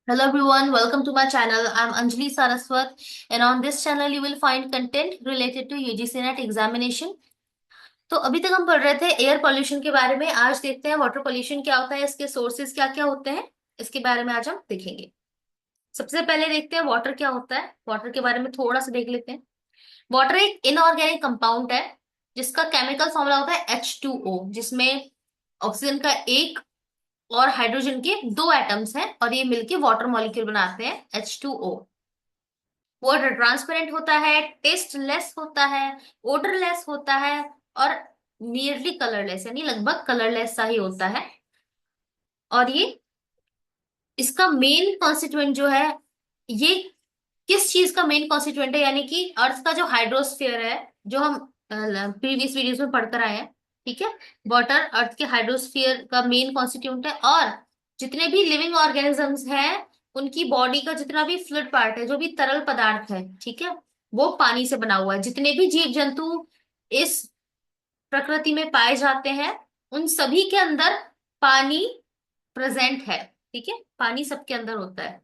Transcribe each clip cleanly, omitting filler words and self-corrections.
Hello everyone, welcome to my channel. I'm Anjali Saraswat, and on this channel you will find content related to UGC NET examination. तो अभी तक हम पढ़ रहे थे air pollution के बारे में। आज देखते हैं वाटर पोल्यूशन क्या होता है, इसके सोर्सेज क्या क्या होते हैं, इसके बारे में आज हम देखेंगे। सबसे पहले देखते हैं वाटर क्या होता है। वाटर के बारे में थोड़ा सा देख लेते हैं। वाटर एक इनऑर्गेनिक कंपाउंड है जिसका केमिकल फॉर्मूला होता है H2O, जिसमें ऑक्सीजन का एक और हाइड्रोजन के दो एटम्स हैं और ये मिलके वाटर मॉलिक्यूल बनाते हैं H2O। वाटर ट्रांसपेरेंट होता है, टेस्टलेस होता है, ओडरलेस होता है और नियरली कलरलेस यानी लगभग कलरलेस सा ही होता है। और ये इसका मेन कॉन्स्टिट्यूएंट जो है, ये किस चीज का मेन कॉन्स्टिट्यूएंट है, यानी कि अर्थ का जो हाइड्रोस्फीयर है, जो हम प्रीवियस वीडियोस में पढ़कर आए हैं। ठीक है, वाटर अर्थ के हाइड्रोस्फीयर का मेन कॉन्स्टिट्यूएंट है। और जितने भी लिविंग ऑर्गेनिजम्स हैं, उनकी बॉडी का जितना भी फ्लूइड पार्ट है, जो भी तरल पदार्थ है, ठीक है, वो पानी से बना हुआ है। जितने भी जीव जंतु इस प्रकृति में पाए जाते हैं, उन सभी के अंदर पानी प्रेजेंट है। ठीक है, पानी सबके अंदर होता है।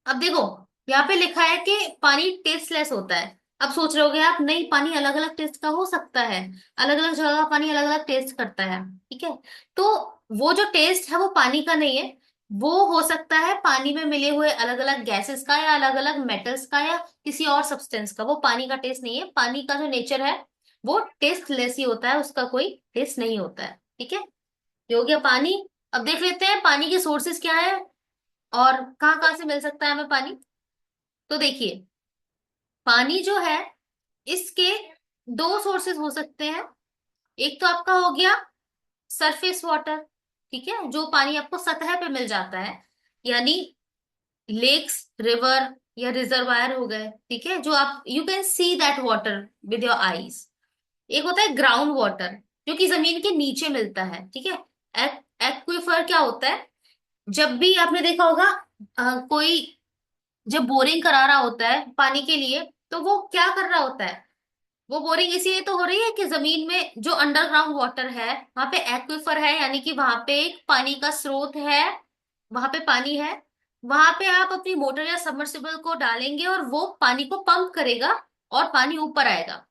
अब देखो, यहाँ पे लिखा है कि पानी टेस्टलेस होता है। अब सोच रहे होगे आप, नहीं, पानी अलग अलग टेस्ट का हो सकता है, अलग अलग जगह का पानी अलग अलग टेस्ट करता है। ठीक है, तो वो जो टेस्ट है वो पानी का नहीं है। वो हो सकता है पानी में मिले हुए अलग अलग गैसेस का, या अलग अलग मेटल्स का, या किसी और सब्सटेंस का। वो पानी का टेस्ट नहीं है। पानी का जो नेचर है वो टेस्टलेस ही होता है, उसका कोई टेस्ट नहीं होता है। ठीक है, ये हो गया पानी। अब देख लेते हैं पानी के सोर्सेस क्या है और कहाँ कहाँ से मिल सकता है हमें पानी। तो देखिए, पानी जो है, इसके दो सोर्सेस हो सकते हैं। एक तो आपका हो गया सरफेस वाटर, ठीक है, जो पानी आपको सतह पे मिल जाता है, यानी लेक्स, रिवर या रिजर्वायर हो गए। ठीक है, जो आप you can see that water with your eyes. एक होता है ग्राउंड वाटर, जो कि जमीन के नीचे मिलता है। ठीक है, एक्विफर क्या होता है, जब भी आपने देखा होगा, कोई जब बोरिंग करा रहा होता है पानी के लिए, तो वो क्या कर रहा होता है, वो बोरिंग इसलिए तो हो रही है कि जमीन में जो अंडरग्राउंड वाटर है, वहां पे एक्विफर है, यानी कि वहां पे एक पानी का स्रोत है, वहां पे पानी है। वहां पे आप अपनी मोटर या सबमर्सिबल को डालेंगे और वो पानी को पंप करेगा और पानी ऊपर आएगा।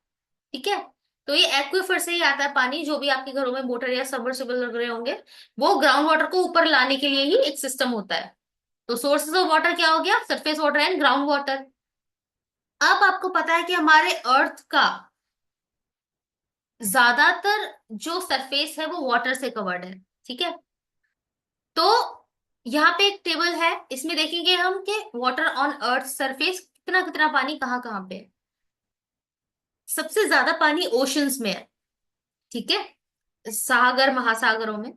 ठीक है, तो ये एक्विफर से ही आता है पानी। जो भी आपके घरों में मोटर या सबमर्सिबल लग रहे होंगे, वो ग्राउंड वाटर को ऊपर लाने के लिए ही एक सिस्टम होता है। तो सोर्सेस ऑफ वाटर क्या हो गया, surface water and ground water. अब आपको पता है कि हमारे अर्थ का ज्यादातर जो सरफेस है वो वाटर से कवर्ड है। ठीक है, तो यहाँ पे एक टेबल है, इसमें देखेंगे हम कि वाटर ऑन अर्थ सरफेस कितना कितना पानी कहाँ कहाँ पे है। सबसे ज्यादा पानी ओशंस में है। ठीक है, सागर महासागरों में।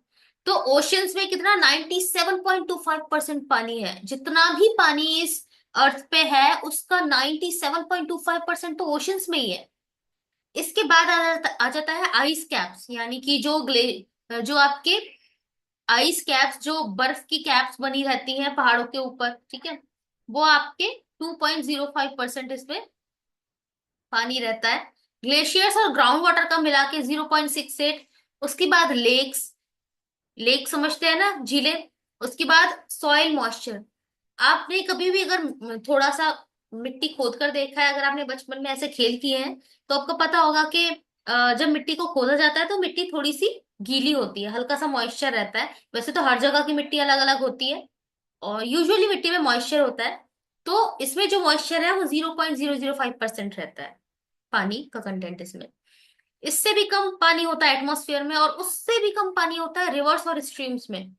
तो ओशंस में कितना, 97.25% पानी है। जितना भी पानी इस अर्थ पे है, उसका 97.25% तो ओशंस में ही है। इसके बाद आ जाता है आइस कैप्स, यानी कि जो आपके आइस कैप्स, जो बर्फ की कैप्स बनी रहती हैं पहाड़ों के ऊपर। ठीक है, वो आपके 2.05% इसमें पानी रहता है। ग्लेशियर्स और ग्राउंड वाटर का मिला के 0.68। उसके बाद लेक्स, लेक समझते हैं ना, झीलें। उसके बाद सॉइल मॉइस्चर। आपने कभी भी अगर थोड़ा सा मिट्टी खोद कर देखा है, अगर आपने बचपन में ऐसे खेल किए हैं, तो आपको पता होगा कि जब मिट्टी को खोदा जाता है तो मिट्टी थोड़ी सी गीली होती है, हल्का सा मॉइस्चर रहता है। वैसे तो हर जगह की मिट्टी अलग अलग होती है, और यूजुअली मिट्टी में मॉइस्चर होता है। तो इसमें जो मॉइस्चर है वो 0.005% रहता है, पानी का कंटेंट इसमें। इससे भी कम पानी होता है एटमॉस्फेयर में, और उससे भी कम पानी होता है रिवर्स और स्ट्रीम्स में,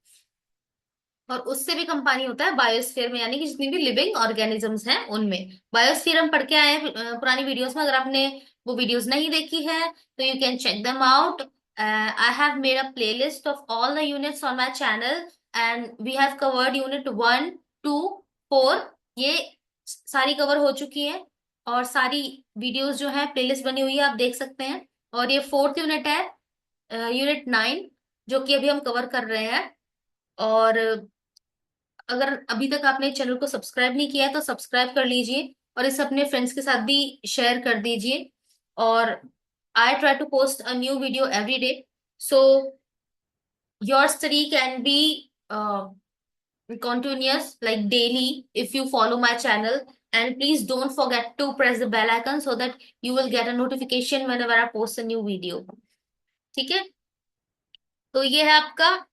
और उससे भी कम पानी होता है बायोस्फीयर में, यानी कि जितनी भी लिविंग ऑर्गेनिजम्स हैं उनमें। बायोस्फीयर हम पढ़ के आए हैं पुरानी वीडियोस में। अगर आपने वो वीडियोस नहीं देखी है तो you can check them out. I have made a playlist of all the units on my channel, and we have covered unit 1, 2, 4। ये सारी कवर हो चुकी है, और सारी वीडियोस जो है प्लेलिस्ट बनी हुई है, आप देख सकते हैं। और ये फोर्थ यूनिट है, यूनिट 9, जो कि अभी हम कवर कर रहे हैं। और अगर अभी तक आपने चैनल को सब्सक्राइब नहीं किया है तो सब्सक्राइब कर लीजिए, और इसे अपने फ्रेंड्स के साथ भी शेयर कर दीजिए। और I try to post a new video every day, so your study can be continuous, like daily, if you follow my channel. And please don't forget to press the bell icon so that you will get a notification whenever I post a new video. ठीक है? तो ये है आपका,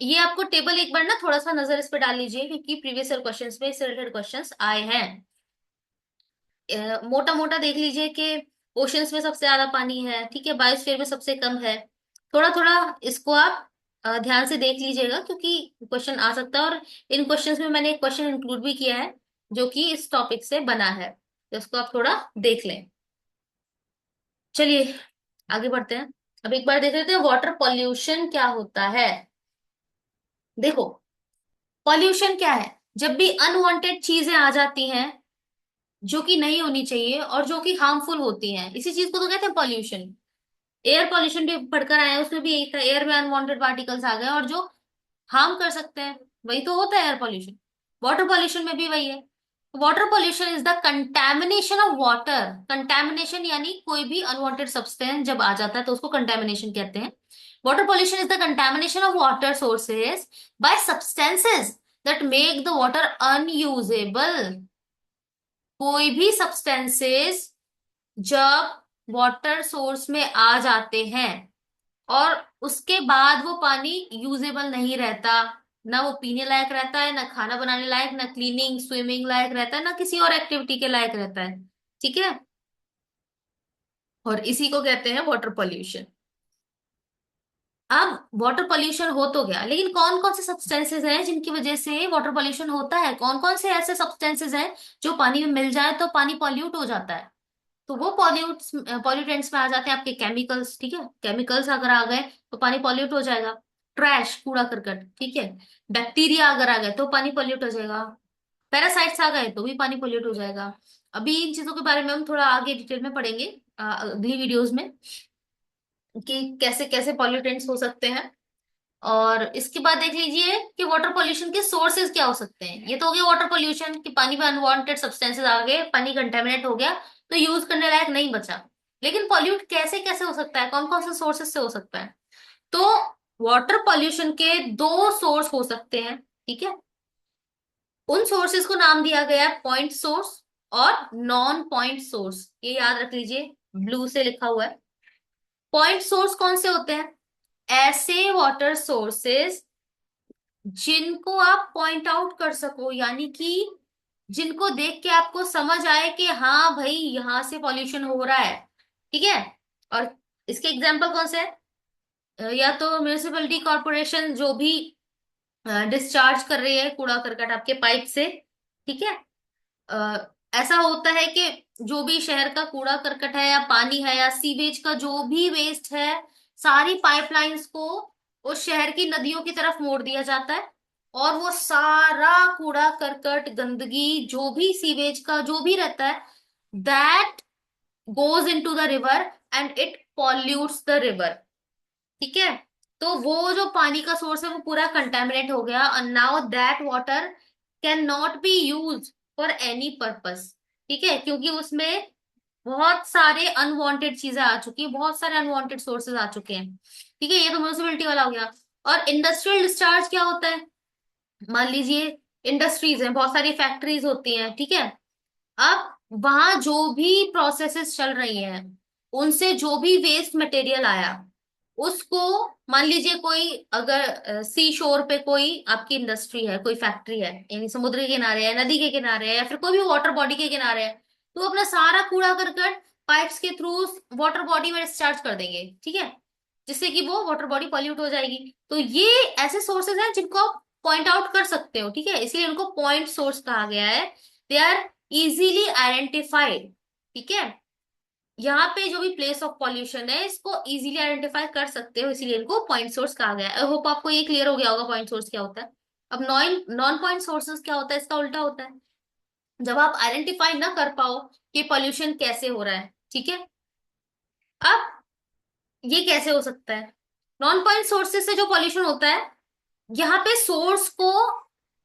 ये आपको table एक बार ना थोड़ा सा नजर इस पे डाल लीजिए, क्योंकि प्रीवियस ईयर क्वेश्चंस में इससे रिलेटेड क्वेश्चंस आए हैं। मोटा मोटा देख लीजिए कि ओशंस में सबसे ज्यादा पानी है, ठीक है, बायोस्फीयर में सबसे कम है। थोड़ा थोड़ा इसको आप ध्यान से देख लीजिएगा, क्योंकि क्वेश्चन आ सकता है। और इन क्वेश्चंस में मैंने एक क्वेश्चन इंक्लूड भी किया है जो कि इस टॉपिक से बना है, तो इसको आप थोड़ा देख लें। चलिए आगे बढ़ते हैं। अब एक बार देख लेते हैं वाटर पॉल्यूशन क्या होता है। देखो, पॉल्यूशन क्या है? जब भी अनवांटेड चीजें आ जाती हैं जो कि नहीं होनी चाहिए और जो कि हार्मफुल होती हैं, इसी चीज को तो कहते हैं पॉल्यूशन। एयर पॉल्यूशन भी पढ़कर आए हैं, उसमें भी यही था, एयर में अनवांटेड पार्टिकल्स आ गए और जो हार्म कर सकते हैं, वही तो होता है एयर पॉल्यूशन। वाटर पॉल्यूशन में भी वही है। Water pollution is the contamination of water. Contamination यानी कोई भी अनवांटेड सब्सटेंस जब आ जाता है तो उसको कंटैमिनेशन कहते हैं। Water pollution is the contamination of water sources by substances that make the water unusable. कोई भी सब्सटेंसेस जब वाटर सोर्स में आ जाते हैं और उसके बाद वो पानी यूजेबल नहीं रहता, ना वो पीने लायक रहता है, ना खाना बनाने लायक, ना क्लीनिंग स्विमिंग लायक रहता है, ना किसी और एक्टिविटी के लायक रहता है। ठीक है, और इसी को कहते हैं वाटर पॉल्यूशन। अब वाटर पॉल्यूशन हो तो गया, लेकिन कौन कौन से सब्सटेंसेस हैं जिनकी वजह से वाटर पॉल्यूशन होता है? कौन कौन से ऐसे सब्सटेंसेस हैं जो पानी में मिल जाए तो पानी पॉल्यूट हो जाता है? तो वो पॉल्यूटेंट्स में आ जाते हैं आपके केमिकल्स। ठीक है, केमिकल्स अगर आ गए तो पानी पॉल्यूट हो जाएगा। ट्रैश, कूड़ा करकट, ठीक है। बैक्टीरिया अगर आ गए तो पानी पॉल्यूट हो जाएगा। पैरासाइट्स आ गए तो भी पानी पॉल्यूट हो जाएगा। अभी इन चीजों के बारे में हम थोड़ा आगे डिटेल में पढ़ेंगे अगली वीडियोस में, कि कैसे कैसे पॉल्यूटेंट्स हो सकते हैं। और इसके बाद देख लीजिए कि वाटर पोल्यूशन के सोर्सेज क्या हो सकते हैं। ये तो हो गया वाटर पोल्यूशन, कि पानी में अनवांटेड सब्सटेंसेस आ गए, पानी कंटेमिनेट हो गया तो यूज करने लायक नहीं बचा। लेकिन पॉल्यूट कैसे कैसे हो सकता है, कौन कौन से सोर्सेज से हो सकता है? तो वाटर पॉल्यूशन के दो सोर्स हो सकते हैं। ठीक है, उन सोर्सेज को नाम दिया गया है पॉइंट सोर्स और नॉन पॉइंट सोर्स। ये याद रख लीजिए, ब्लू से लिखा हुआ है। पॉइंट सोर्स कौन से होते हैं? ऐसे वाटर सोर्सेज जिनको आप पॉइंट आउट कर सको, यानी कि जिनको देख के आपको समझ आए कि हाँ भाई यहाँ से पॉल्यूशन हो रहा है। ठीक है, और इसके एग्जाम्पल कौन से हैं? या तो म्यूनिसिपैलिटी कॉर्पोरेशन जो भी डिस्चार्ज कर रही है कूड़ा करकट आपके पाइप से। ठीक है, ऐसा होता है कि जो भी शहर का कूड़ा करकट है या पानी है या सीवेज का जो भी वेस्ट है, सारी पाइपलाइंस को उस शहर की नदियों की तरफ मोड़ दिया जाता है। और वो सारा कूड़ा करकट गंदगी जो भी सीवेज का जो भी रहता है, that goes into the river and it pollutes the river. ठीक है, तो वो जो पानी का सोर्स है वो पूरा कंटेमिनेट हो गया, और now that water can not be use for any purpose. ठीक है, क्योंकि उसमें बहुत सारे अनवांटेड चीजें आ चुकी हैं, बहुत सारे अनवांटेड सोर्सेज आ चुके हैं। ठीक है, ये तो म्यूनिसिपैलिटी वाला हो गया। और इंडस्ट्रियल डिस्चार्ज क्या होता है? मान लीजिए इंडस्ट्रीज हैं, बहुत सारी फैक्ट्रीज होती हैं। ठीक है, अब वहां जो भी प्रोसेसेस चल रही हैं, उनसे जो भी वेस्ट मटेरियल आया उसको, मान लीजिए कोई अगर सी शोर पे कोई आपकी इंडस्ट्री है, कोई फैक्ट्री है, यानी समुद्र के किनारे है, नदी के किनारे है, या फिर कोई भी वाटर बॉडी के किनारे है, तो अपना सारा कूड़ा करकट पाइप्स के थ्रू वाटर बॉडी में डिस्चार्ज कर देंगे। ठीक है, जिससे कि वो वाटर बॉडी पॉल्यूट हो जाएगी। तो ये ऐसे सोर्सेज हैं जिनको आप पॉइंट आउट कर सकते हो। ठीक है, इसलिए उनको पॉइंट सोर्स कहा गया है। They are easily identified. ठीक है, यहाँ पे जो भी प्लेस ऑफ पॉल्यूशन है इसको इजीली आइडेंटिफाई कर सकते हो, इसीलिए इनको पॉइंट सोर्स कहा गया है। आई होप आपको ये क्लियर हो गया होगा पॉइंट सोर्स क्या होता है। अब नॉन नॉन पॉइंट सोर्सेस क्या होता है? इसका उल्टा होता है, जब आप आइडेंटिफाई ना कर पाओ कि पॉल्यूशन कैसे हो रहा है। ठीक है, अब ये कैसे हो सकता है? नॉन पॉइंट सोर्सेस से जो पॉल्यूशन होता है, यहाँ पे सोर्स को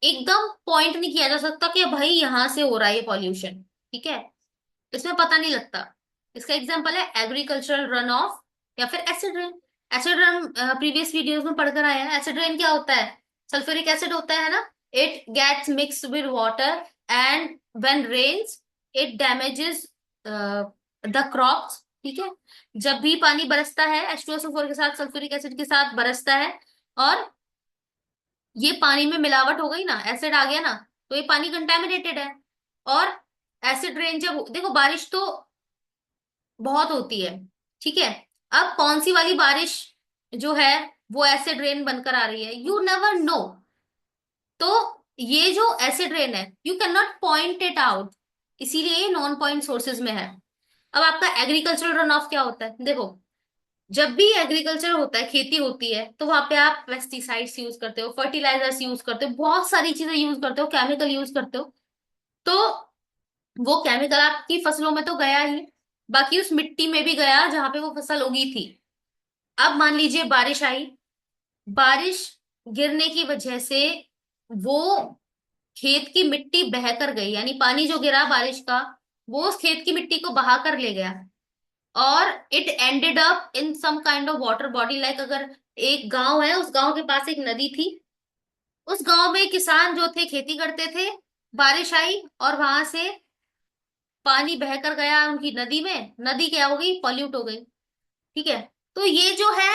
एकदम पॉइंट नहीं किया जा सकता कि भाई यहां से हो रहा है ये पॉल्यूशन। ठीक है, इसमें पता नहीं लगता। इसका एग्जांपल है एग्रीकल्चरल रन ऑफ या फिर acid rain. Acid rain previous videos में पढ़कर आया है। एसिड रेन क्या होता है? सल्फ्यूरिक एसिड होता है ना, it gets mixed with water, and when rains it damages the crops। ठीक है, जब भी पानी बरसता है H2SO4 के साथ सल्फ्यूरिक एसिड के साथ बरसता है, और ये पानी में मिलावट हो गई ना, एसिड आ गया ना, तो ये पानी कंटेमिनेटेड है। और एसिड रेन जब देखो, बारिश तो बहुत होती है, ठीक है, अब कौन सी वाली बारिश जो है वो एसिड रेन बनकर आ रही है, यू नेवर नो। तो ये जो एसिड रेन है, you can not point it out, इसीलिए ये नॉन पॉइंट सोर्सेज में है। अब आपका एग्रीकल्चरल रन ऑफ क्या होता है, देखो, जब भी एग्रीकल्चर होता है, खेती होती है, तो वहां पे आप पेस्टिसाइड्स यूज करते हो, फर्टिलाइजर्स यूज करते हो, बहुत सारी चीजें यूज करते हो, केमिकल यूज करते हो। तो वो केमिकल आपकी फसलों में तो गया ही, बाकी उस मिट्टी में भी गया जहां पे वो फसल उगी थी। अब मान लीजिए बारिश आई, बारिश गिरने की वजह से वो खेत की मिट्टी बह कर गई, यानी पानी जो गिरा बारिश का, वो उस खेत की मिट्टी को बहा कर ले गया, और it ended up in some kind of water body. Like अगर एक गांव है, उस गांव के पास एक नदी थी, उस गांव में किसान जो थे खेती करते थे, बारिश आई और वहां से पानी बहकर गया उनकी नदी में, नदी क्या हो गई, पॉल्यूट हो गई। ठीक है, तो ये जो है,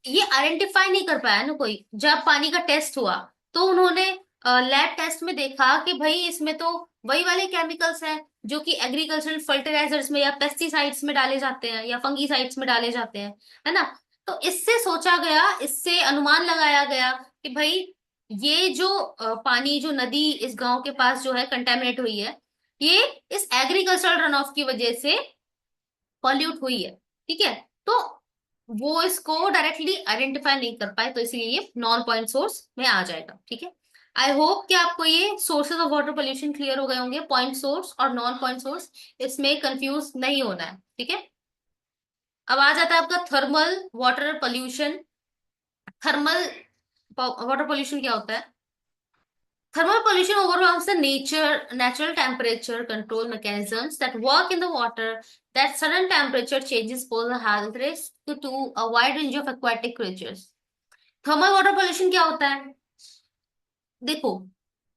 ये आइडेंटिफाई नहीं कर पाया ना कोई। जब पानी का टेस्ट हुआ, तो उन्होंने लैब टेस्ट में देखा कि भाई इसमें तो वही वाले केमिकल्स हैं जो कि एग्रीकल्चरल फर्टिलाइजर्स में या पेस्टिसाइड्स में डाले जाते हैं या फंगीसाइड्स में डाले जाते हैं, है ना। तो इससे सोचा गया, इससे अनुमान लगाया गया कि भाई ये जो पानी, जो नदी इस गांव के पास जो है कंटेमिनेट हुई है, ये इस एग्रीकल्चरल रन ऑफ की वजह से पॉल्यूट हुई है। ठीक है, तो वो इसको डायरेक्टली आइडेंटिफाई नहीं कर पाए, तो इसलिए ये नॉन पॉइंट सोर्स में आ जाएगा। ठीक है, आई होप कि आपको ये sources of water pollution clear हो गए होंगे, पॉइंट सोर्स और नॉन पॉइंट सोर्स, इसमें कंफ्यूज नहीं होना है। ठीक है, अब आ जाता है आपका thermal water pollution. Thermal water pollution क्या होता है? Thermal pollution overwhelms the natural temperature control mechanisms that work in the water. That sudden temperature changes pose a health risk to a wide range of aquatic creatures. Thermal water pollution क्या होता है? देखो,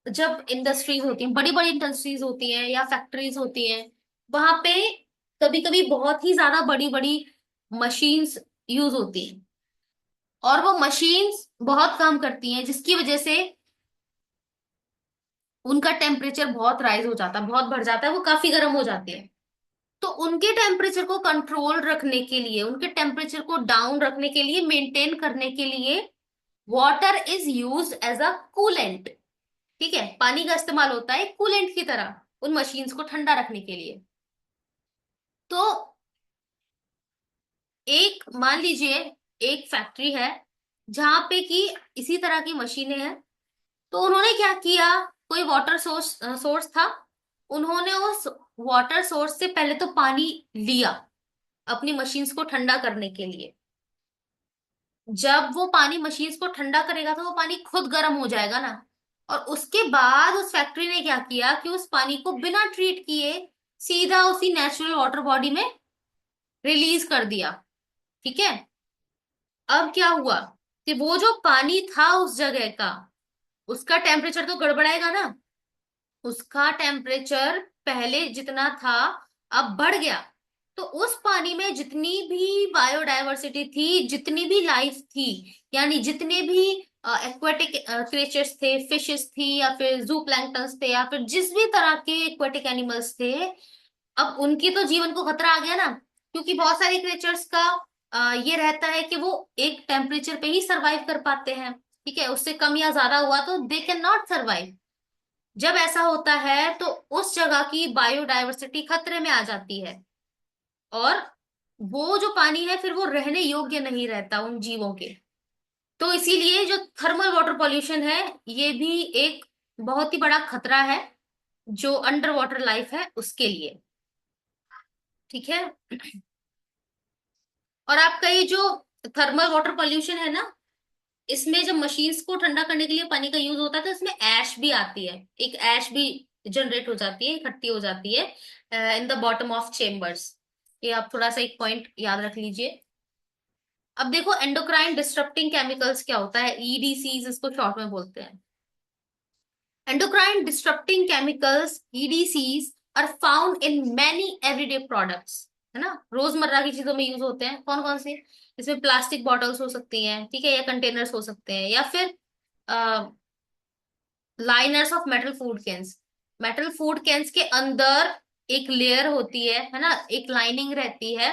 जब industries होती हैं, बड़ी बड़ी industries होती हैं या फैक्ट्रीज होती हैं, वहां पे कभी कभी बहुत ही ज्यादा बड़ी बड़ी मशीन्स यूज होती हैं, और वो मशीन्स बहुत काम करती हैं, जिसकी वजह से उनका टेम्परेचर बहुत राइज हो जाता है, बहुत बढ़ जाता है, वो काफी गर्म हो जाते हैं। तो उनके टेम्परेचर को कंट्रोल रखने के लिए, उनके टेम्परेचर को डाउन रखने के लिए, मेंटेन करने के लिए, water is used as a coolant. ठीक है, पानी का इस्तेमाल होता है कूलेंट की तरह उन मशीन्स को ठंडा रखने के लिए। तो एक मान लीजिए, एक फैक्ट्री है जहां पे कि इसी तरह की मशीनें हैं, तो उन्होंने क्या किया, कोई वाटर सोर्स सोर्स था, उन्होंने उस वाटर सोर्स से पहले तो पानी लिया अपनी मशीन्स को ठंडा करने के लिए। जब वो पानी मशीन्स को ठंडा करेगा, तो वो पानी खुद गर्म हो जाएगा ना, और उसके बाद उस फैक्ट्री ने क्या किया कि उस पानी को बिना ट्रीट किए सीधा उसी नेचुरल वाटर बॉडी में रिलीज कर दिया। ठीक है, अब क्या हुआ कि वो जो पानी था उस जगह का, उसका टेम्परेचर तो गड़बड़ाएगा ना, उसका टेम्परेचर पहले जितना था अब बढ़ गया। तो उस पानी में जितनी भी बायोडायवर्सिटी थी, जितनी भी लाइफ थी, यानी जितने भी एक्वेटिक क्रिएचर्स थे, फिशेस थी या फिर जू प्लैंक्टन्स थे या फिर जिस भी तरह के एक्वेटिक एनिमल्स थे, अब उनकी तो जीवन को खतरा आ गया ना, क्योंकि बहुत सारे क्रिएचर्स का ये रहता है कि वो एक टेम्परेचर पे ही सरवाइव कर पाते हैं। ठीक है, उससे कम या ज्यादा हुआ तो दे कैन नॉट सरवाइव। जब ऐसा होता है तो उस जगह की बायोडायवर्सिटी खतरे में आ जाती है, और वो जो पानी है फिर वो रहने योग्य नहीं रहता उन जीवों के। तो इसीलिए जो थर्मल वाटर पॉल्यूशन है, ये भी एक बहुत ही बड़ा खतरा है जो अंडर वाटर लाइफ है उसके लिए। ठीक है, और आपका ये जो थर्मल वाटर पॉल्यूशन है ना, इसमें जब मशीन्स को ठंडा करने के लिए पानी का यूज होता है, तो इसमें ऐश भी आती है, एक ऐश भी जनरेट हो जाती है, इकट्ठी हो जाती है in the bottom of chambers. ये आप थोड़ा सा एक पॉइंट याद रख लीजिए। अब देखो, एंडोक्राइन डिस्टरप्टिंग केमिकल्स क्या होता है, ईडीसीज इसको शॉर्ट में बोलते हैं। Endocrine disrupting chemicals EDCs are found in many everyday products, है ना, रोजमर्रा की चीजों में यूज होते हैं। कौन कौन से? इसमें प्लास्टिक बॉटल्स हो सकती हैं, ठीक है, या कंटेनर्स हो सकते हैं, या फिर liners of metal food cans. Metal food cans के अंदर एक लेयर होती है ना, एक लाइनिंग रहती है,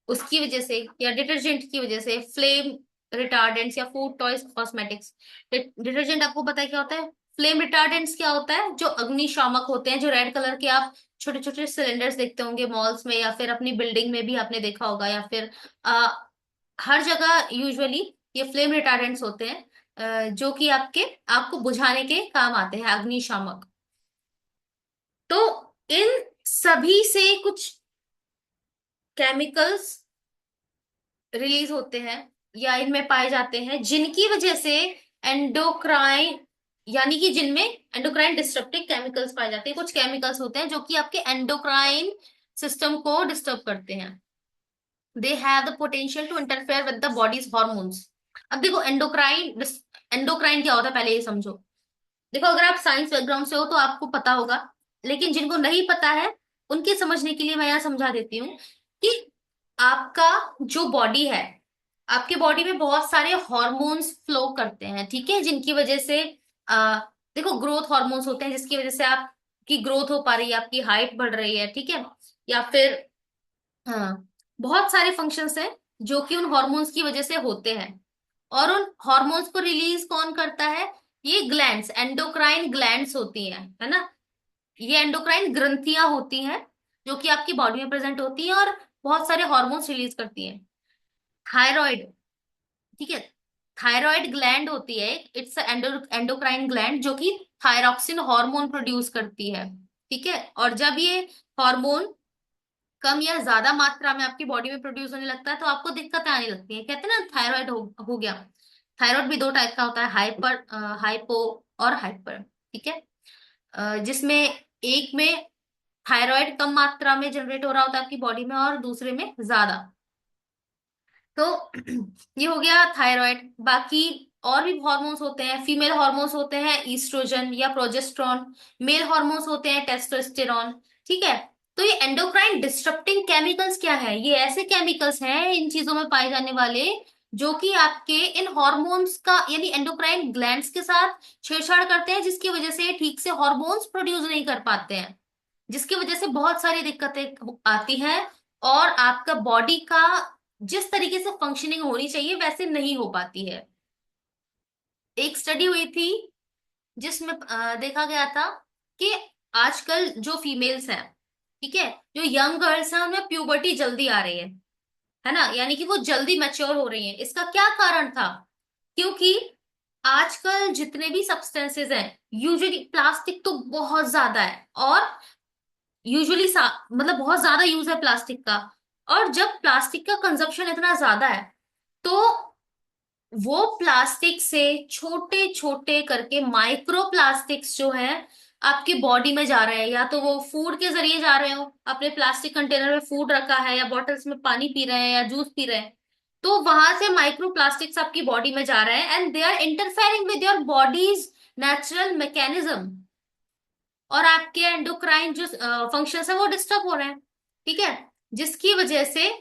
उसकी वजह से या डिटर्जेंट की वजह से, फ्लेम रिटार्डेंट्स या फूड टॉयज कॉस्मेटिक्स। डिटर्जेंट आपको पता है क्या होता है? फ्लेम रिटार्डेंट्स क्या होता है? जो अग्निशामक होते हैं, जो रेड कलर के आप छोटे छोटे सिलेंडर्स देखते होंगे मॉल्स में, या फिर अपनी बिल्डिंग में भी आपने देखा होगा, या फिर आ, हर जगह यूजुअली ये फ्लेम रिटार्डेंट्स होते हैं, जो कि आपको बुझाने के काम आते हैं, अग्निशामक। तो इन सभी से कुछ केमिकल्स रिलीज होते हैं या इनमें पाए जाते हैं, जिनकी वजह से एंडोक्राइन, यानी कि जिनमें एंडोक्राइन डिस्टर्बिंग केमिकल्स पाए जाते हैं। कुछ केमिकल्स होते हैं जो कि आपके एंडोक्राइन सिस्टम को डिस्टर्ब करते हैं। They have the potential to interfere with the body's hormones. अब देखो, एंडोक्राइन क्या होता है पहले ये समझो। देखो, अगर आप साइंस बैकग्राउंड से हो तो आपको पता होगा, लेकिन जिनको नहीं पता है उनके समझने के लिए मैं यहाँ समझा देती हूँ कि आपका जो बॉडी है, आपके बॉडी में बहुत सारे हॉर्मोन्स फ्लो करते हैं, ठीक है, जिनकी वजह से आ, देखो, ग्रोथ हॉर्मोन्स होते हैं जिसकी वजह से आपकी ग्रोथ हो पा रही है, आपकी हाइट बढ़ रही है, ठीक है, या फिर हाँ, बहुत सारे फंक्शंस हैं जो कि उन हॉर्मोन्स की वजह से होते हैं। और उन हॉर्मोन्स को रिलीज कौन करता है? ये ग्लैंड्स, एंडोक्राइन ग्लैंड्स होती हैं, है ना। ये एंडोक्राइन ग्रंथियां होती हैं जो कि आपकी बॉडी में प्रेजेंट होती हैं और बहुत सारे हॉर्मोन्स रिलीज करती हैं। थायराइड, ठीक है, थायराइड ग्लैंड होती है, इट्स एंडोक्राइन ग्लैंड जो कि थायरॉक्सिन हार्मोन प्रोड्यूस करती है, ठीक है। और जब ये हार्मोन कम या ज्यादा मात्रा में आपकी बॉडी में प्रोड्यूस होने लगता है तो आपको दिक्कतें आने लगती है। कहते हैं ना, थायराइड हो गया। थायराइड भी दो टाइप का होता है, हाइपो और हाइपर, ठीक है। जिसमें एक में थायराइड कम मात्रा में जनरेट हो रहा होता है आपकी बॉडी में, और दूसरे में ज्यादा। तो ये हो गया थायराइड। बाकी और भी हार्मोन्स होते हैं, फीमेल हार्मोन्स होते हैं ईस्ट्रोजन या प्रोजेस्टेरॉन, मेल हार्मोन्स होते हैं टेस्टोस्टेरॉन, ठीक है। तो ये एंडोक्राइन डिस्टरप्टिंग केमिकल्स क्या है? ये ऐसे केमिकल्स हैं इन चीजों में पाए जाने वाले, जो कि आपके इन हॉर्मोन्स का यानी एंडोक्राइन ग्लैंड्स के साथ छेड़छाड़ करते हैं, जिसकी वजह से ये ठीक से हॉर्मोन्स प्रोड्यूस नहीं कर पाते हैं, जिसकी वजह से बहुत सारी दिक्कतें आती हैं, और आपका बॉडी का जिस तरीके से फंक्शनिंग होनी चाहिए वैसे नहीं हो पाती है। एक स्टडी हुई थी जिसमें देखा गया था कि आजकल जो फीमेल्स हैं, ठीक है, जो यंग गर्ल्स हैं, उनमें प्यूबर्टी जल्दी आ रही है ना, यानी कि वो जल्दी मैच्योर हो रही हैं। इसका क्या कारण था? क्योंकि आजकल जितने भी सब्सटेंसेस हैं, यूजुअली प्लास्टिक तो बहुत ज्यादा है, और यूजुअली मतलब बहुत ज्यादा यूज है प्लास्टिक का। और जब प्लास्टिक का कंजप्शन इतना ज्यादा है, तो वो प्लास्टिक से छोटे छोटे करके माइक्रो प्लास्टिक्स जो है आपकी बॉडी में जा रहे हैं, या तो वो फूड के जरिए जा रहे हो, अपने प्लास्टिक कंटेनर में फूड रखा है या बॉटल्स में पानी पी रहे हैं या जूस पी रहे हैं, तो वहां से माइक्रो प्लास्टिक्स आपकी बॉडी में जा रहे हैं, and they are interfering with your body's natural mechanism, और आपके एंडोक्राइन जो फंक्शंस है वो डिस्टर्ब हो रहे हैं, ठीक है। जिसकी वजह से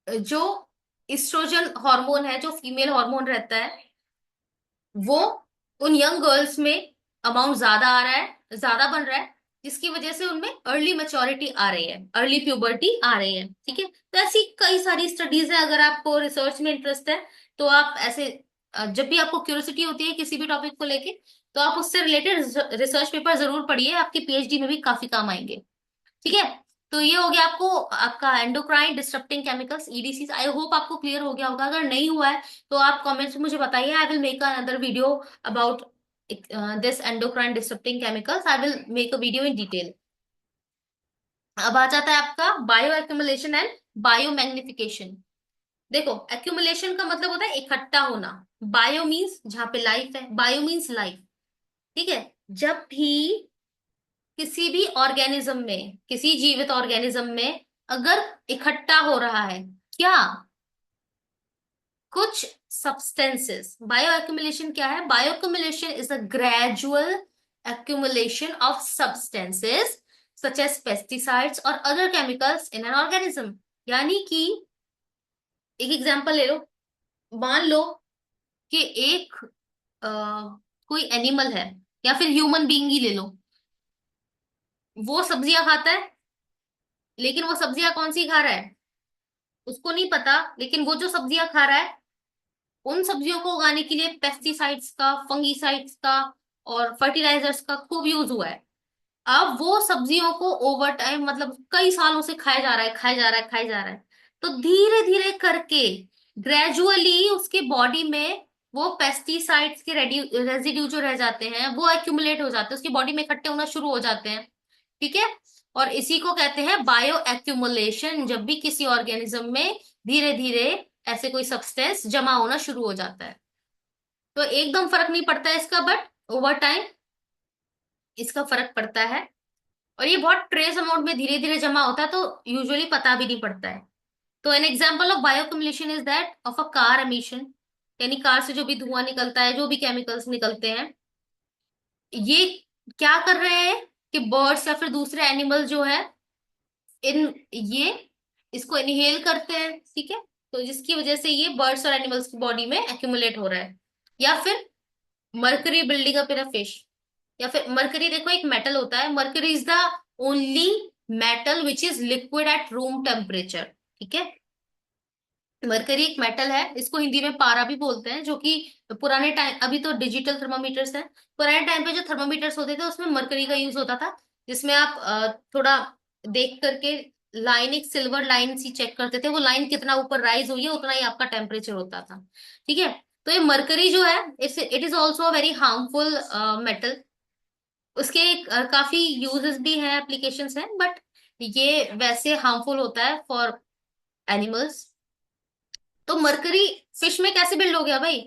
जो इस्ट्रोजन हार्मोन है, जो फीमेल हार्मोन रहता है, वो उन यंग गर्ल्स में अमाउंट ज्यादा आ रहा है, ज्यादा बन रहा है, जिसकी वजह से उनमें अर्ली मैच्योरिटी आ रही है, अर्ली प्यूबर्टी आ रही है, ठीक है। तो ऐसी कई सारी स्टडीज है, अगर आपको रिसर्च में इंटरेस्ट है तो आप ऐसे जब भी आपको क्यूरियोसिटी होती है किसी भी टॉपिक को लेके, तो आप उससे रिलेटेड रिसर्च पेपर जरूर पढ़िए, आपकी पीएचडी में भी काफी काम आएंगे, ठीक है। तो ये हो गया आपको आपका एंडोक्राइन डिस्टर्बिंग केमिकल्स ईडीसी। आई होप आपको क्लियर हो गया होगा, अगर नहीं हुआ है तो आप कमेंट्स में मुझे बताइए, I will make another video about this endocrine disturbing chemicals, I will make a video in detail. अब आ जाता है आपका bio accumulation and bio magnification. देखो, एक्यूमुलेशन का मतलब होता है इकट्ठा होना, बायो मीन्स जहां पे लाइफ है, बायो मीन्स लाइफ, ठीक है। जब भी किसी भी ऑर्गेनिज्म में, किसी जीवित ऑर्गेनिज्म में अगर इकट्ठा हो रहा है, क्या कुछ substances. Bioaccumulation क्या है? Bioaccumulation is a gradual accumulation of substances such as pesticides or other chemicals in an organism. यानी कि एक एग्जांपल ले लो, मान लो कि एक अ, कोई एनिमल है या फिर ह्यूमन बीइंग ही ले लो, वो सब्जियां खाता है, लेकिन वो सब्जियां कौन सी खा रहा है उसको नहीं पता, लेकिन वो जो सब्जियां खा रहा है उन सब्जियों को उगाने के लिए पेस्टिसाइड्स का, फंगीसाइड्स का और फर्टिलाइजर्स का खूब यूज हुआ है। अब वो सब्जियों को ओवर टाइम, मतलब कई सालों से खाया जा रहा है, खाया जा रहा है, खाया जा रहा है, तो धीरे धीरे करके ग्रेजुअली उसके बॉडी में वो पेस्टिसाइड्स के रेजिड्यू जो रह जाते हैं वो एक्यूमुलेट हो जाते हैं, उसकी बॉडी में इकट्ठे होना शुरू हो जाते हैं। ठीक है। और इसी को कहते हैं बायो एक्यूमुलेशन, जब भी किसी ऑर्गेनिज्म में धीरे धीरे ऐसे कोई सब्सटेंस जमा होना शुरू हो जाता है। तो एकदम फर्क नहीं पड़ता है इसका, बट ओवर टाइम इसका फर्क पड़ता है। और ये बहुत ट्रेस अमाउंट में धीरे धीरे जमा होता है, तो यूजुअली पता भी नहीं पड़ता है। तो an example of bioaccumulation is that of a car emission, यानी कार से जो भी धुआं निकलता है, जो भी केमिकल्स निकलते हैं, ये क्या कर रहे हैं कि बर्ड्स या फिर दूसरे एनिमल जो है इन ये इसको इनहेल करते हैं। ठीक है। तो जिसकी वजह से ये बर्ड्स और एनिमल्स की बॉडी में एक्यूमुलेट हो रहा है। या फिर mercury building up in a fish, या फिर मरकरी, देखो एक मेटल होता है, mercury is the only metal which is liquid at room temperature. ठीक है। मरकरी एक मेटल है, इसको हिंदी में पारा भी बोलते हैं, जो कि पुराने टाइम, अभी तो डिजिटल थर्मामीटर्स हैं, पुराने टाइम पे जो थर्मामीटर्स होते थे उसमें मरकरी का यूज होता था, जिसमें आप थोड़ा देख करके लाइन, एक सिल्वर लाइन सी चेक करते थे, वो लाइन कितना ऊपर राइज हुई है उतना ही आपका टेम्परेचर होता था। ठीक है। तो ये मरकरी जो है, it is also a very harmful metal. उसके काफी यूजेस भी हैं, एप्लीकेशंस हैं, बट ये वैसे हार्मफुल होता है फॉर एनिमल्स। तो मरकरी फिश में कैसे बिल्ड हो गया भाई?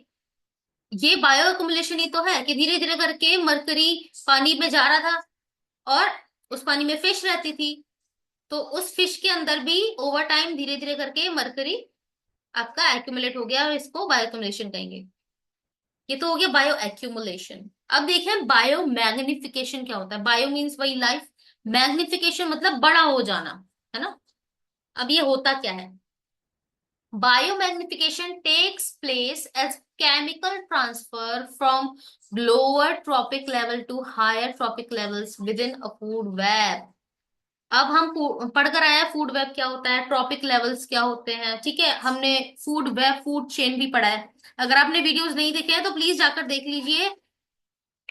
ये बायो अकुमुलेशन ही तो है कि धीरे धीरे करके मरकरी पानी में जा रहा था और उस पानी में फिश रहती थी, तो उस फिश के अंदर भी ओवर टाइम धीरे धीरे करके मरकरी आपका एक्यूमुलेट हो गया, और इसको बायो अक्यूमुलेशन कहेंगे। ये तो हो गया बायो एक्यूमुलेशन। अब देखें बायो मैग्निफिकेशन क्या होता है। बायो मीन्स वही लाइफ, मैग्निफिकेशन मतलब बड़ा हो जाना, है ना। अब ये होता क्या है? Biomagnification takes place as chemical transfer from lower trophic level to higher trophic levels within a food web. अब हम पढ़कर आए हैं फूड वेब क्या होता है, ट्रॉपिक लेवल्स क्या होते हैं। ठीक है। हमने फूड वेब, फूड चेन भी पढ़ा है। अगर आपने वीडियोस नहीं देखे हैं तो प्लीज जाकर देख लीजिए।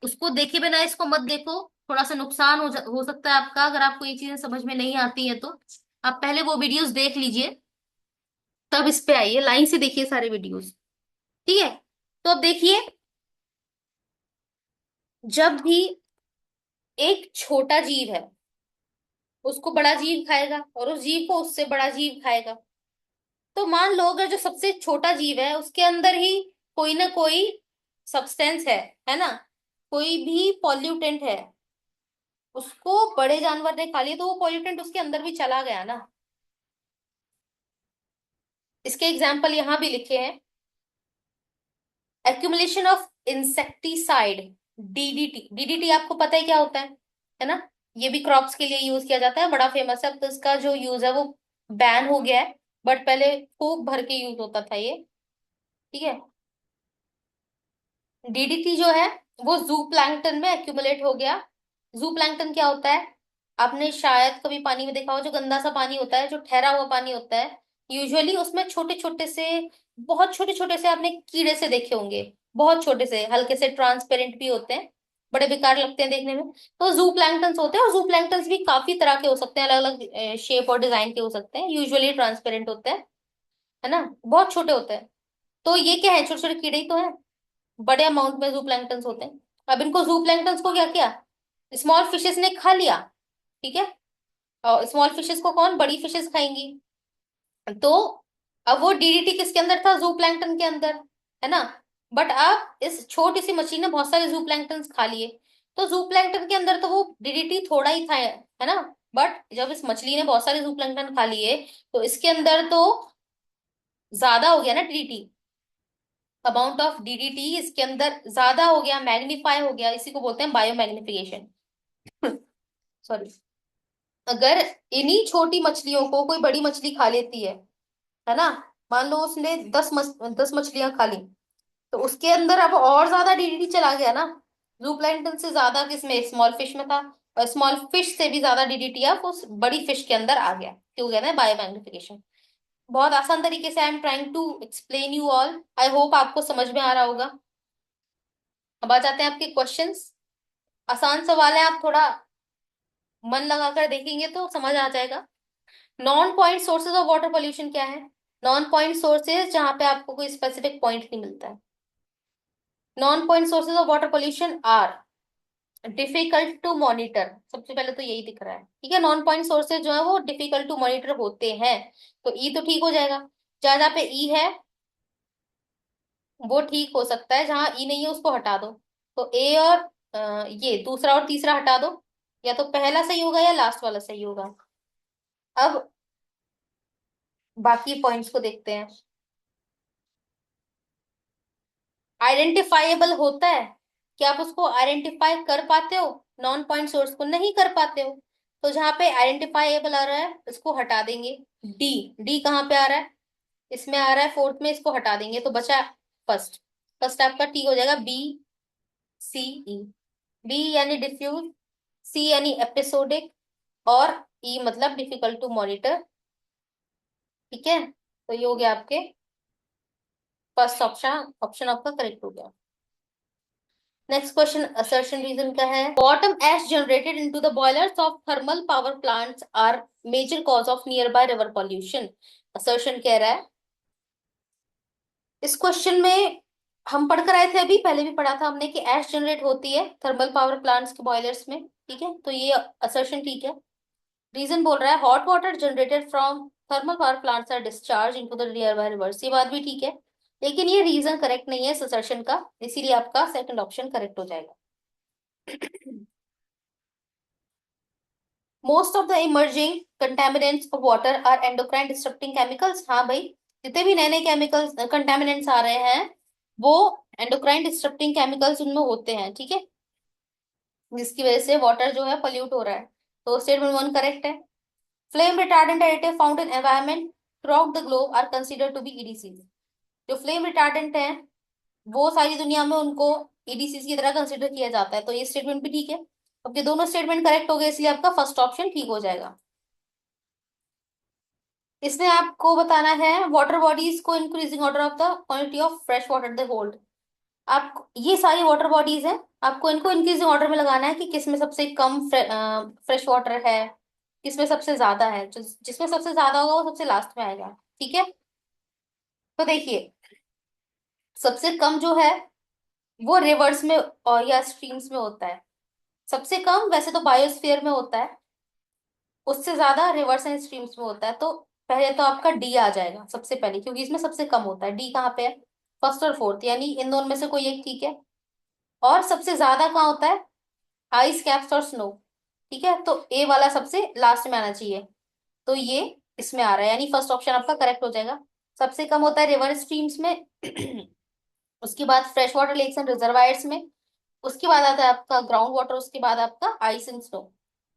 उसको देखे बिना इसको मत देखो, थोड़ा सा नुकसान हो सकता है आपका, अगर आपको ये चीजें समझ में नहीं आती है तो आप पहले वो वीडियोस देख लीजिए, तब इस पे आइए, लाइन से देखिए सारे वीडियोस। ठीक है। तो अब देखिए, जब भी एक छोटा जीव है उसको बड़ा जीव खाएगा और उस जीव को उससे बड़ा जीव खाएगा, तो मान लो अगर जो सबसे छोटा जीव है उसके अंदर ही कोई ना कोई सब्सटेंस है ना, कोई भी पॉल्यूटेंट है, उसको बड़े जानवर ने खा लिया, तो वो पॉल्यूटेंट उसके अंदर भी चला गया ना। इसके एग्जाम्पल यहां भी लिखे हैं। Accumulation of insecticide, DDT. DDT आपको पता है क्या होता है ना। ये भी क्रॉप्स के लिए यूज किया जाता है, बड़ा फेमस है। अब तो इसका जो यूज है वो बैन हो गया है, बट पहले खूब भर के यूज होता था ये। ठीक है। डीडीटी जो है वो जू प्लैंकटन में एक्यूमुलेट हो गया। जू प्लैंकटन क्या होता है? आपने शायद कभी पानी में देखा हो, जो गंदा सा पानी होता है, जो ठहरा हुआ पानी होता है, यूजुअली उसमें छोटे छोटे से, बहुत छोटे छोटे से आपने कीड़े से देखे होंगे, बहुत छोटे से, हल्के से ट्रांसपेरेंट भी होते हैं, बड़े बेकार लगते हैं देखने में। तो जू प्लैंक्टन्स होते हैं, और जू प्लैंक्टन्स भी काफी तरह के हो सकते हैं, अलग अलग शेप और डिजाइन के हो सकते हैं, यूजुअली ट्रांसपेरेंट होते हैं, है ना, बहुत छोटे होते हैं। तो ये क्या है? छोटे छोटे कीड़े ही तो है, बड़े अमाउंट में जू प्लैंक्टन्स होते हैं। अब इनको, जू प्लैंक्टन्स को क्या किया, स्मॉल फिशेस ने खा लिया। ठीक है। और स्मॉल फिशेस को कौन, बड़ी फिशेस खाएंगी। तो अब वो डीडीटी किसके अंदर था? जू प्लैंक्टन के अंदर, है ना। बट अब इस छोटी सी मछली ने बहुत सारे जू प्लैंक्टन खा लिए, तो जू प्लैंक्टन के अंदर तो वो डीडीटी थोड़ा ही था, है ना। बट जब इस मछली ने बहुत सारे जू प्लैंक्टन खा लिए, तो इसके अंदर तो ज्यादा हो गया ना डीडीटी। अमाउंट ऑफ डीडीटी इसके अंदर ज्यादा हो गया, मैग्नीफाई हो गया, इसी को बोलते हैं बायो मैग्निफिकेशन। सॉरी। अगर इन्हीं छोटी मछलियों को कोई बड़ी मछली खा लेती है ना, मान लो उसने 10 मछलियां खा ली, तो उसके अंदर अब और ज्यादा डीडीटी चला गया ना। जू प्लैंटन से ज्यादा किसमें, स्मॉल फिश में था, और स्मॉल फिश से भी ज्यादा डीडीटी अब उस बड़ी फिश के अंदर आ गया, क्यों कहते हैं बायो मैग्निफिकेशन। बहुत आसान तरीके से I am trying to explain you all, I hope आपको समझ में आ रहा होगा। अब आ जाते हैं आपके क्वेश्चंस। आसान सवाल है, आप थोड़ा मन लगाकर देखेंगे तो समझ आ जाएगा। Non point sources of water pollution क्या है? नॉन पॉइंट सोर्सेज जहां पे आपको कोई स्पेसिफिक पॉइंट नहीं मिलता है। Non point sources of water pollution are difficult to monitor, सबसे पहले तो यही दिख रहा है, ठीक है। नॉन पॉइंट सोर्सेज जो है वो डिफिकल्ट टू मॉनिटर होते हैं, तो ई तो ठीक हो जाएगा। जहां जहां पे ई है वो ठीक हो सकता है, जहां ई नहीं है उसको हटा दो। तो ए और ये दूसरा और तीसरा हटा दो, या तो पहला सही होगा या लास्ट वाला सही होगा। अब बाकी पॉइंट्स को देखते हैं। आइडेंटिफाइएबल होता है, क्या आप उसको आइडेंटिफाई कर पाते हो? नॉन पॉइंट सोर्स को नहीं कर पाते हो। तो जहां पे आइडेंटिफाइएबल आ रहा है इसको हटा देंगे। डी, डी कहाँ पे आ रहा है? इसमें आ रहा है फोर्थ में, इसको हटा देंगे तो बचा फर्स्ट। फर्स्ट आपका टी हो जाएगा, बी सी ई। बी यानी डिफ्यूज, सी यानी एपिसोडिक, और ई मतलब डिफिकल्ट टू मॉनिटर, ठीक है। तो ये हो गया आपके फर्स्ट ऑप्शन, ऑप्शन आपका करेक्ट हो गया। नेक्स्ट क्वेश्चन असर्शन रीजन का है, bottom ash generated into the boilers of thermal power plants are major cause of nearby river pollution. Assertion कह रहा है, इस क्वेश्चन में हम पढ़कर आए थे, अभी पहले भी पढ़ा था हमने कि एश जनरेट होती है थर्मल पावर प्लांट्स के बॉयलर्स में, ठीक है। तो ये असर्शन ठीक है। रीजन बोल रहा है hot water generated from thermal power plants are discharge into the nearby rivers, ये बात भी ठीक है, लेकिन ये रीजन करेक्ट नहीं है इस असर्शन का, इसीलिए आपका सेकंड ऑप्शन करेक्ट हो जाएगा। Most of the emerging contaminants of water are endocrine disturbing chemicals. हाँ भाई, जितने भी नए नए केमिकल्स कंटेमिनेंट्स आ रहे हैं वो एंडोक्राइन डिस्टर्बिंग केमिकल्स उनमें होते हैं, ठीक है, जिसकी वजह से वाटर जो है पोल्यूट हो रहा है। तो स्टेटमेंट वन करेक्ट है। Flame retardant additive found in environment throughout the globe are considered to be EDC. जो फ्लेम रिटार्डेंट है वो सारी दुनिया में उनको ईडीसी की तरह कंसिडर किया जाता है, तो ये स्टेटमेंट भी ठीक है। अब ये दोनों स्टेटमेंट करेक्ट हो गए, इसलिए आपका फर्स्ट ऑप्शन ठीक हो जाएगा। इसमें आपको बताना है वाटर बॉडीज को increasing order of the quantity of fresh water they hold. आप ये सारी वाटर बॉडीज हैं, आपको इनको इंक्रीजिंग ऑर्डर में लगाना है कि किसमें सबसे कम फ्रेश वाटर है, किसमें सबसे ज्यादा है। जिसमें सबसे ज्यादा होगा वो सबसे लास्ट में आएगा, ठीक है। तो देखिए, सबसे कम जो है वो रिवर्स में और या स्ट्रीम्स में होता है। सबसे कम वैसे तो बायोस्फीयर में होता है, उससे ज्यादा रिवर्स एंड स्ट्रीम्स में होता है। तो पहले तो आपका डी आ जाएगा सबसे पहले, क्योंकि इसमें सबसे कम होता है। डी कहाँ पे है? फर्स्ट और फोर्थ, यानी इन दोनों में से कोई एक ठीक है। और सबसे ज्यादा कहाँ होता है? आइस कैप्स और स्नो, ठीक है। तो ए वाला सबसे लास्ट में आना चाहिए, तो ये इसमें आ रहा है, यानी फर्स्ट ऑप्शन आपका करेक्ट हो जाएगा। सबसे कम होता है रिवर स्ट्रीम्स में, उसके बाद fresh water lakes and reservoirs में, उसके बाद आता है आपका ग्राउंड वाटर, उसके बाद आपका आइस एंड स्नो।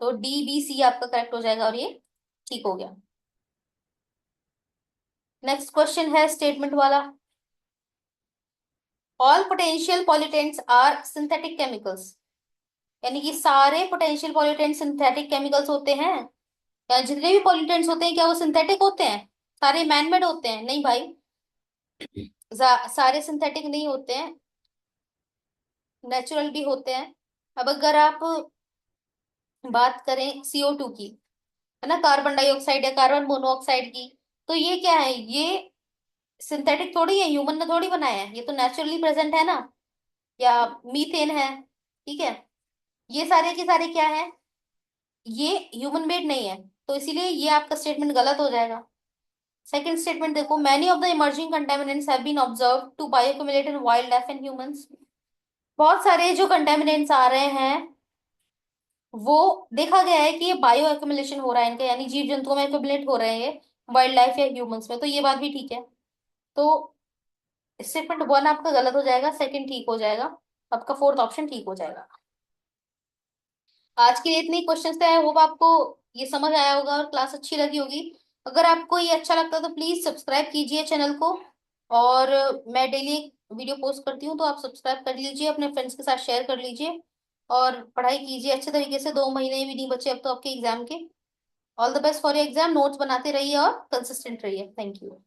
तो डी बी सी आपका करेक्ट हो जाएगा और ये ठीक हो गया। नेक्स्ट क्वेश्चन है स्टेटमेंट वाला, all potential pollutants are synthetic chemicals. यानी कि सारे पोटेंशियल पॉल्यूटेंट सिंथेटिक केमिकल्स होते हैं, या जितने भी पॉल्यूटेंट्स होते हैं क्या वो सिंथेटिक होते हैं? सारे मैनमेड होते हैं? नहीं भाई, सारे सिंथेटिक नहीं होते हैं, नेचुरल भी होते हैं। अब अगर आप बात करें CO2 की, है ना, कार्बन डाइऑक्साइड या कार्बन मोनोऑक्साइड की, तो ये क्या है? ये सिंथेटिक थोड़ी है, ह्यूमन ने थोड़ी बनाया है, ये तो नेचुरली प्रेजेंट है ना। या मीथेन है, ठीक है, ये सारे के सारे क्या है? ये ह्यूमन मेड नहीं है, तो इसीलिए ये आपका स्टेटमेंट गलत हो जाएगा। सेकंड स्टेटमेंट देखो, many of the emerging contaminants have been observed to bioaccumulate in wildlife and humans. बहुत सारे जो कंटेमिनेंट्स आ रहे हैं वो देखा गया है कि ये बायो एक्युमुलेशन हो रहा है इनका, यानी जीव जंतुओं में एक्युमुलेट हो रहे हैं वाइल्ड लाइफ या ह्यूमंस में, तो ये बात भी ठीक है। तो स्टेटमेंट वन आपका गलत हो जाएगा, सेकंड ठीक हो जाएगा, आपका फोर्थ ऑप्शन ठीक हो जाएगा। आज के लिए इतने क्वेश्चंस थे। आई होप आपको ये समझ आया होगा और क्लास अच्छी लगी होगी। अगर आपको ये अच्छा लगता है तो प्लीज सब्सक्राइब कीजिए चैनल को। और मैं डेली वीडियो पोस्ट करती हूँ, तो आप सब्सक्राइब कर लीजिए, अपने फ्रेंड्स के साथ शेयर कर लीजिए और पढ़ाई कीजिए अच्छे तरीके से। 2 महीने भी नहीं बचे अब तो आपके एग्जाम के। All the best for your exam. Notes बनाते रहिए और कंसिस्टेंट रहिए। Thank you.